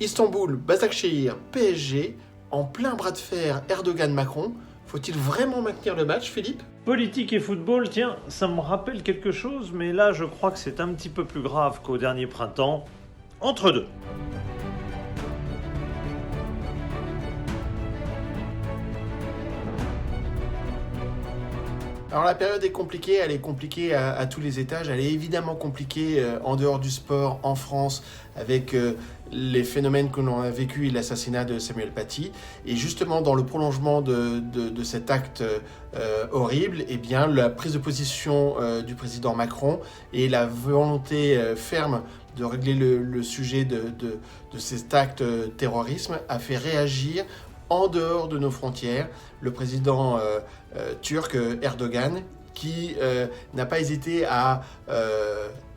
Istanbul, Başakşehir, PSG, en plein bras de fer Erdogan-Macron. Faut-il vraiment maintenir le match, Philippe? Politique et football, tiens, ça me rappelle quelque chose, mais là je crois que c'est un petit peu plus grave qu'au dernier printemps. Entre deux. Alors la période est compliquée, elle est compliquée à tous les étages, elle est évidemment compliquée en dehors du sport, en France, avec les phénomènes que l'on a vécu et l'assassinat de Samuel Paty. Et justement dans le prolongement de cet acte horrible, eh bien, la prise de position du président Macron et la volonté ferme de régler le sujet de cet acte terrorisme a fait réagir en dehors de nos frontières, le président turc Erdogan, qui n'a pas hésité à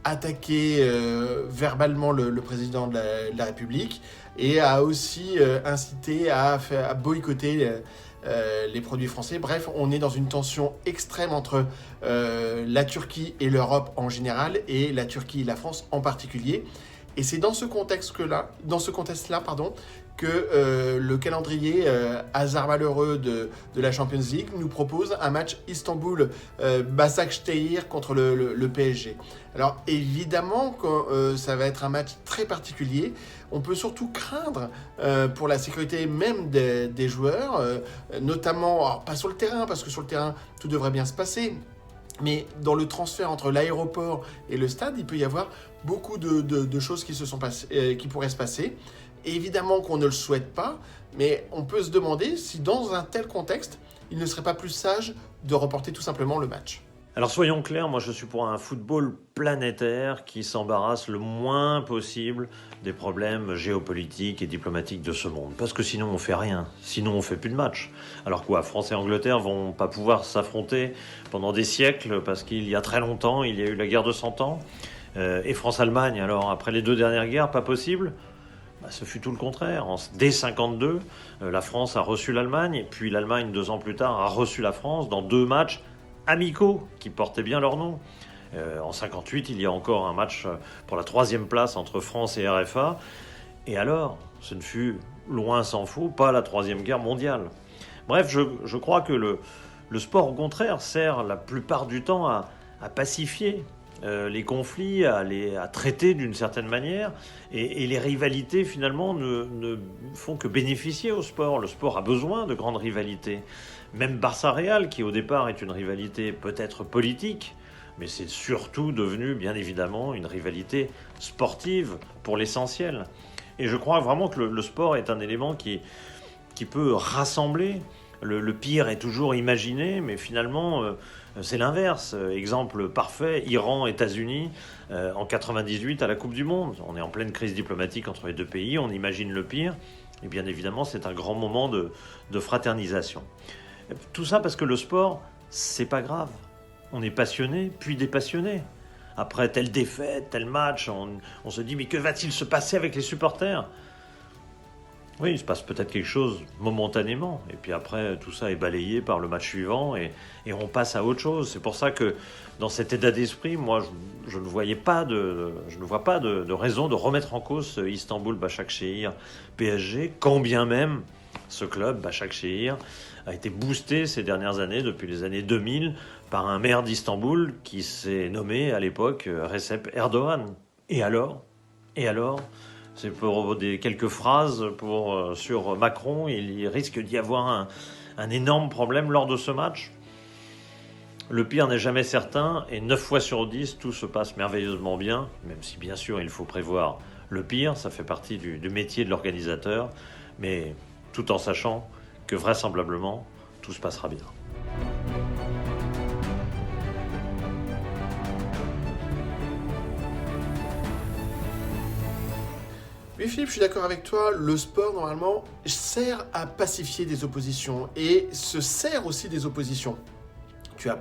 attaquer verbalement le président de la République et a aussi incité à boycotter les produits français. Bref, on est dans une tension extrême entre la Turquie et l'Europe en général et la Turquie et la France en particulier. Et c'est dans ce contexte-là, que le calendrier hasard malheureux de la Champions League nous propose un match Istanbul-Başakşehir contre le PSG. Alors évidemment que ça va être un match très particulier. On peut surtout craindre pour la sécurité même des joueurs, notamment, alors pas sur le terrain, parce que sur le terrain tout devrait bien se passer. Mais dans le transfert entre l'aéroport et le stade, il peut y avoir beaucoup de choses qui pourraient se passer. Et évidemment qu'on ne le souhaite pas, mais on peut se demander si dans un tel contexte, il ne serait pas plus sage de reporter tout simplement le match. Alors soyons clairs, moi je suis pour un football planétaire qui s'embarrasse le moins possible des problèmes géopolitiques et diplomatiques de ce monde. Parce que sinon on fait rien, sinon on fait plus de match. Alors quoi, France et Angleterre vont pas pouvoir s'affronter pendant des siècles parce qu'il y a très longtemps, il y a eu la guerre de 100 ans. Et France-Allemagne, alors après les deux dernières guerres, pas possible. Ce fut tout le contraire. Dès 1952, la France a reçu l'Allemagne, et puis l'Allemagne, 2 ans plus tard, a reçu la France dans 2 matchs amicaux qui portaient bien leur nom. En 1958, il y a encore un match pour la 3e place entre France et RFA. Et alors, ce ne fut, loin s'en faut, pas la 3e guerre mondiale. Bref, je crois que le sport, au contraire, sert la plupart du temps à pacifier les conflits, à traiter d'une certaine manière, et les rivalités finalement ne font que bénéficier au sport. Le sport a besoin de grandes rivalités. Même Barça-Real, qui au départ est une rivalité peut-être politique, mais c'est surtout devenu bien évidemment une rivalité sportive pour l'essentiel. Et je crois vraiment que le sport est un élément qui peut rassembler. Le pire est toujours imaginé, mais finalement, c'est l'inverse. Exemple parfait, Iran-États-Unis en 98 à la Coupe du Monde. On est en pleine crise diplomatique entre les deux pays, on imagine le pire. Et bien évidemment, c'est un grand moment de fraternisation. Tout ça parce que le sport, c'est pas grave. On est passionné, puis dépassionné. Après telle défaite, tel match, on se dit « Mais que va-t-il se passer avec les supporters ?» Oui, il se passe peut-être quelque chose momentanément, et puis après, tout ça est balayé par le match suivant, et on passe à autre chose. C'est pour ça que, dans cet état d'esprit, moi, je ne vois pas de raison de remettre en cause ce Istanbul-Başakşehir PSG, quand bien même ce club, Başakşehir, a été boosté ces dernières années, depuis les années 2000, par un maire d'Istanbul qui s'est nommé à l'époque Recep Erdogan. Et alors ? C'est pour quelques phrases sur Macron, il risque d'y avoir un énorme problème lors de ce match. Le pire n'est jamais certain, et 9 fois sur 10, tout se passe merveilleusement bien, même si bien sûr il faut prévoir le pire, ça fait partie du métier de l'organisateur, mais tout en sachant que vraisemblablement, tout se passera bien. Oui Philippe, je suis d'accord avec toi, le sport normalement sert à pacifier des oppositions et se sert aussi des oppositions. Tu as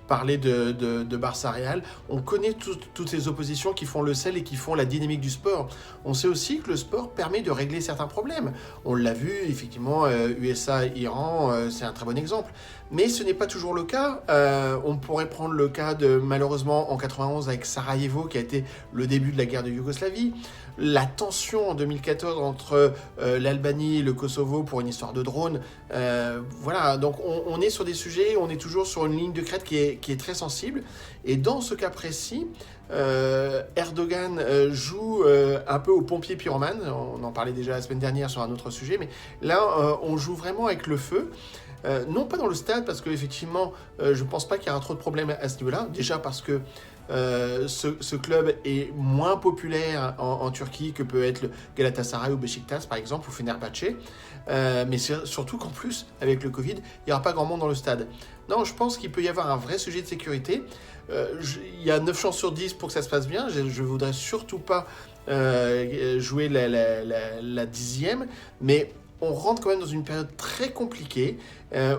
parler de Barça Real. On connaît toutes ces oppositions qui font le sel et qui font la dynamique du sport. On sait aussi que le sport permet de régler certains problèmes. On l'a vu, effectivement, USA-Iran, c'est un très bon exemple. Mais ce n'est pas toujours le cas. On pourrait prendre le cas malheureusement, en 91 avec Sarajevo, qui a été le début de la guerre de Yougoslavie. La tension en 2014 entre l'Albanie et le Kosovo pour une histoire de drone. Voilà, donc on est sur des sujets, on est toujours sur une ligne de crête qui est très sensible. Et dans ce cas précis, Erdogan joue un peu au pompier pyromane. On en parlait déjà la semaine dernière sur un autre sujet, mais là, on joue vraiment avec le feu. Non pas dans le stade, parce qu'effectivement, je ne pense pas qu'il y aura trop de problèmes à ce niveau-là. Déjà parce que ce club est moins populaire en Turquie que peut être le Galatasaray ou Beşiktaş, par exemple, ou Fenerbahçe. Mais c'est surtout qu'en plus, avec le Covid, il n'y aura pas grand monde dans le stade. Non, je pense qu'il peut y avoir un vrai sujet de sécurité. Il y a 9 chances sur 10 pour que ça se passe bien. Je ne voudrais surtout pas jouer la 10e, mais on rentre quand même dans une période très compliquée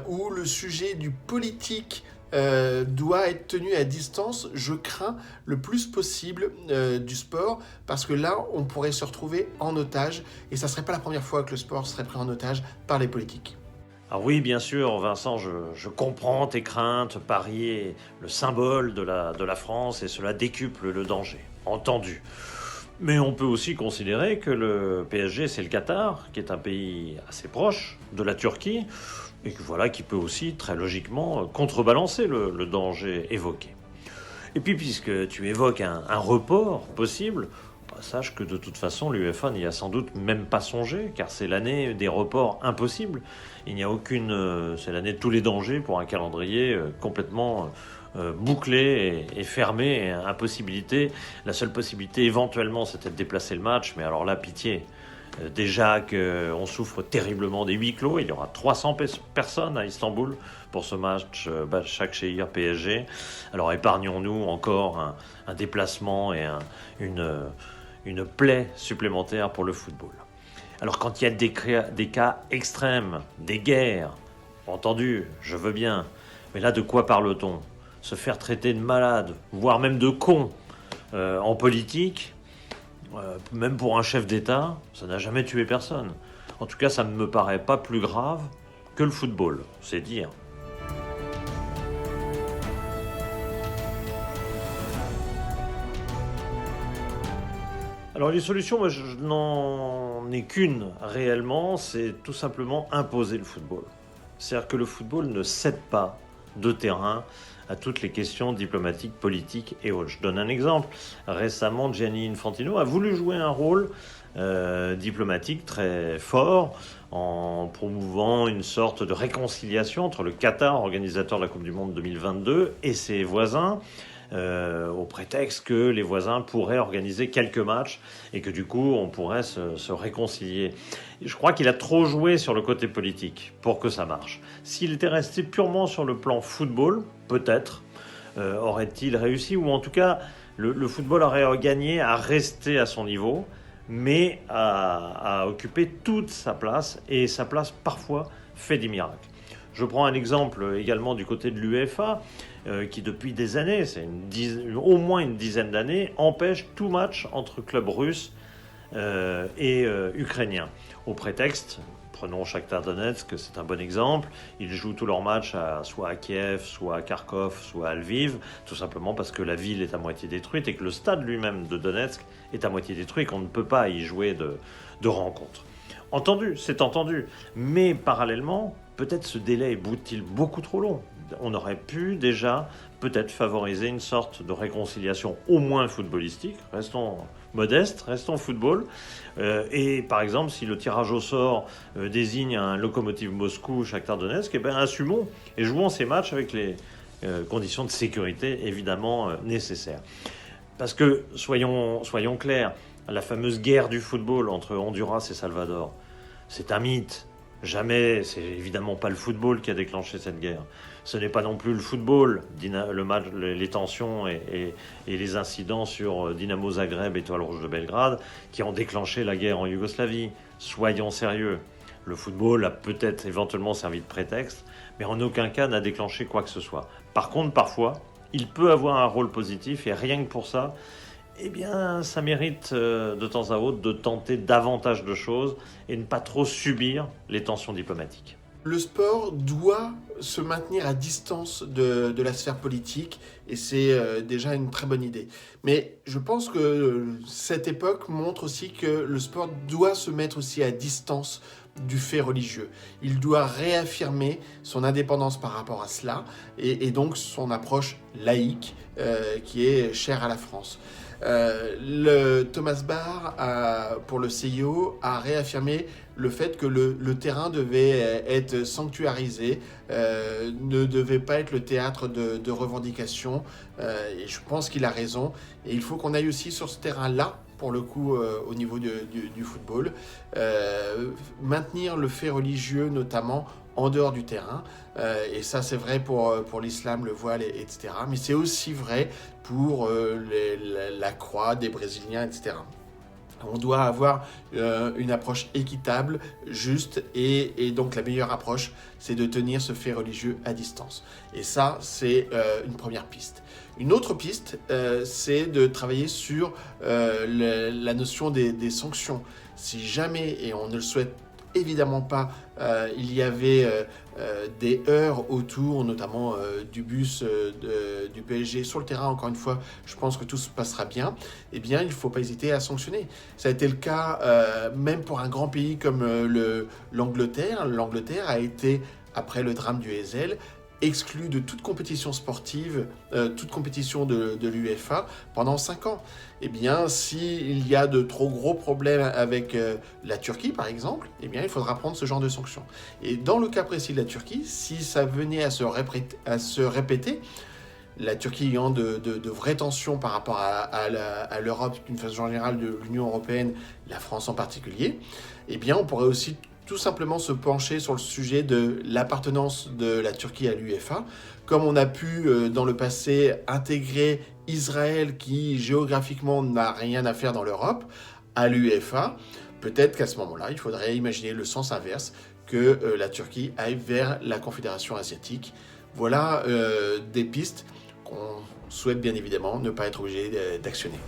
où le sujet du politique doit être tenu à distance, je crains le plus possible du sport, parce que là, on pourrait se retrouver en otage, et ça ne serait pas la première fois que le sport serait pris en otage par les politiques. Ah oui, bien sûr, Vincent, je comprends tes craintes. Paris est le symbole de la France et cela décuple le danger. Entendu. Mais on peut aussi considérer que le PSG, c'est le Qatar, qui est un pays assez proche de la Turquie, et que voilà, qui peut aussi, très logiquement, contrebalancer le danger évoqué. Et puis, puisque tu évoques un report possible, sache que de toute façon, l'UEFA n'y a sans doute même pas songé, car c'est l'année des reports impossibles. Il n'y a c'est l'année de tous les dangers pour un calendrier complètement bouclé et fermé, et impossibilité. La seule possibilité, éventuellement, c'était de déplacer le match, mais alors là, pitié. Déjà qu'on souffre terriblement des huis clos, il y aura 300 personnes à Istanbul pour ce match Başakşehir PSG. Alors épargnons-nous encore un déplacement et une plaie supplémentaire pour le football. Alors quand il y a des cas extrêmes, des guerres, entendu, je veux bien, mais là de quoi parle-t-on ? Se faire traiter de malade, voire même de con en politique, même pour un chef d'État, ça n'a jamais tué personne. En tout cas, ça ne me paraît pas plus grave que le football, c'est dire. Alors les solutions, moi, je n'en ai qu'une réellement, c'est tout simplement imposer le football. C'est-à-dire que le football ne cède pas de terrain à toutes les questions diplomatiques, politiques et autres. Je donne un exemple. Récemment, Gianni Infantino a voulu jouer un rôle diplomatique très fort en promouvant une sorte de réconciliation entre le Qatar, organisateur de la Coupe du Monde 2022, et ses voisins, au prétexte que les voisins pourraient organiser quelques matchs et que du coup on pourrait se réconcilier. Je crois qu'il a trop joué sur le côté politique pour que ça marche. S'il était resté purement sur le plan football, peut-être aurait-il réussi, ou en tout cas le football aurait gagné à rester à son niveau, mais à occuper toute sa place, et sa place parfois fait des miracles. Je prends un exemple également du côté de l'UEFA, qui depuis des années, au moins une dizaine d'années, empêche tout match entre clubs russes et ukrainiens. Au prétexte, prenons Shakhtar Donetsk, c'est un bon exemple, ils jouent tous leurs matchs soit à Kiev, soit à Kharkov, soit à Lviv, tout simplement parce que la ville est à moitié détruite et que le stade lui-même de Donetsk est à moitié détruit et qu'on ne peut pas y jouer de rencontres. Entendu, c'est entendu, mais parallèlement, peut-être ce délai est-il beaucoup trop long. On aurait pu déjà peut-être favoriser une sorte de réconciliation au moins footballistique. Restons modestes, restons football. Et par exemple, si le tirage au sort désigne un Lokomotiv Moscou, Shakhtar Donetsk, assumons et jouons ces matchs avec les conditions de sécurité évidemment nécessaires. Parce que, soyons clairs, la fameuse guerre du football entre Honduras et Salvador, c'est un mythe. Jamais, c'est évidemment pas le football qui a déclenché cette guerre. Ce n'est pas non plus le football, le match, les tensions et les incidents sur Dinamo Zagreb, Étoile Rouge de Belgrade, qui ont déclenché la guerre en Yougoslavie. Soyons sérieux. Le football a peut-être éventuellement servi de prétexte, mais en aucun cas n'a déclenché quoi que ce soit. Par contre, parfois, il peut avoir un rôle positif et rien que pour ça, eh bien, ça mérite de temps à autre de tenter davantage de choses et ne pas trop subir les tensions diplomatiques. Le sport doit se maintenir à distance de la sphère politique et c'est déjà une très bonne idée. Mais je pense que cette époque montre aussi que le sport doit se mettre aussi à distance du fait religieux. Il doit réaffirmer son indépendance par rapport à cela et donc son approche laïque qui est chère à la France. Thomas Barr, pour le CIO, a réaffirmé le fait que le terrain devait être sanctuarisé, ne devait pas être le théâtre de revendications. Et je pense qu'il a raison. Et il faut qu'on aille aussi sur ce terrain-là, pour le coup, au niveau du football. Maintenir le fait religieux, notamment, en dehors du terrain. Et ça, c'est vrai pour l'islam, le voile, etc. Mais c'est aussi vrai pour la croix des Brésiliens, etc. On doit avoir une approche équitable, juste, et donc la meilleure approche, c'est de tenir ce fait religieux à distance. Et ça, c'est une première piste. Une autre piste, c'est de travailler sur la notion des sanctions. Si jamais, et on ne le souhaite évidemment pas, il y avait des heurts autour, notamment du bus du PSG sur le terrain. Encore une fois, je pense que tout se passera bien. Eh bien, il ne faut pas hésiter à sanctionner. Ça a été le cas même pour un grand pays comme l'Angleterre. L'Angleterre a été, après le drame du Heysel, exclu de toute compétition sportive, toute compétition de l'UEFA pendant 5 ans. Eh bien, s'il y a de trop gros problèmes avec la Turquie, par exemple, eh bien, il faudra prendre ce genre de sanctions. Et dans le cas précis de la Turquie, si ça venait à se répéter, la Turquie ayant de vraies tensions par rapport à l'Europe d'une façon générale, de l'Union européenne, la France en particulier, eh bien, on pourrait aussi tout simplement se pencher sur le sujet de l'appartenance de la Turquie à l'UEFA, comme on a pu dans le passé intégrer Israël, qui géographiquement n'a rien à faire dans l'Europe, à l'UEFA. Peut-être qu'à ce moment-là, il faudrait imaginer le sens inverse, que la Turquie aille vers la Confédération asiatique. Voilà des pistes qu'on souhaite bien évidemment ne pas être obligé d'actionner.